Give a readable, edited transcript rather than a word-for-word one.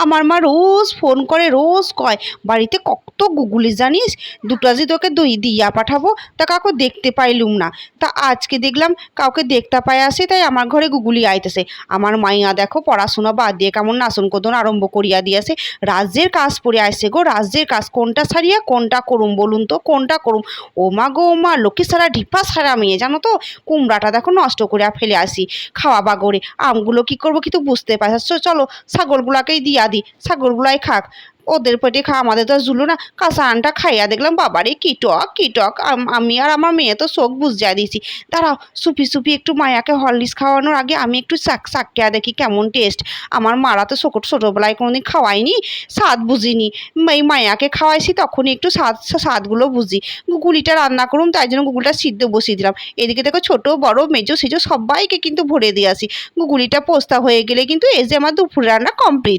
আমার মা রোজ ফোন করে, রোজ কয় বাড়িতে কত গুগুলি জানিস, দুটো যে তোকে দই দিয়া পাঠাবো, তা কাউকে দেখতে পাইলুম না। তা আজকে দেখলাম কাউকে দেখতে পাই আসে, তাই আমার ঘরে গুগুলি আইতেছে। আমার মাইয়া দেখো পড়াশোনা বাদ দিয়ে কেমন নাচন কোদন আরম্ভ করিয়া দিয়েছে। রাজ্যের কাজ পড়ে আসছে গো, রাজ্যের কাজ, কোনটা ছাড়িয়া কোনটা করুম বলুন তো, কোনটা করুম? ও মা গো ও মা, লক্ষ্মী সারা ঢিপা সারা মেয়ে জানো তো। কুমড়াটা দেখো নষ্ট করিয়া ফেলে আসি খাওয়া বাগরে, আমগুলো কি করবো কিন্তু বুঝতে পারছো? চলো ছাগলগুলাকেই দিয়া দিই, ছাগলগুলাই খাক, ওদের পেটে খা, আমাদের তো জুলো না। কাঁচা আনটা খাইয়া দেখলাম বাবারে কি টক কি টক। আমি আর আমার মেয়ে তো চোখ বুঝিয়া দিয়েছি। দাঁড়াও, সুপি সুপি একটু মায়াকে হরলিক্স খাওয়ানোর আগে আমি একটু চাকিয়া দেখি কেমন টেস্ট। আমার মারা তো ছোটোবেলায় কোনোদিন খাওয়াইনি, স্বাদ বুঝিনি। এই মায়াকে খাওয়াইছি তখনই একটু স্বাদগুলো বুঝি। গুগুলিটা রান্না করুন, তাই জন্য গুগুলিটা সিদ্ধ বসিয়ে দিলাম। এদিকে দেখো ছোট বড় মেজো সেজো সবাইকে কিন্তু ভরে দিয়ে আসি। গুগুলিটা পোস্তা হয়ে গেলে কিন্তু এই যে আমার দুপুর রান্না কমপ্লিট।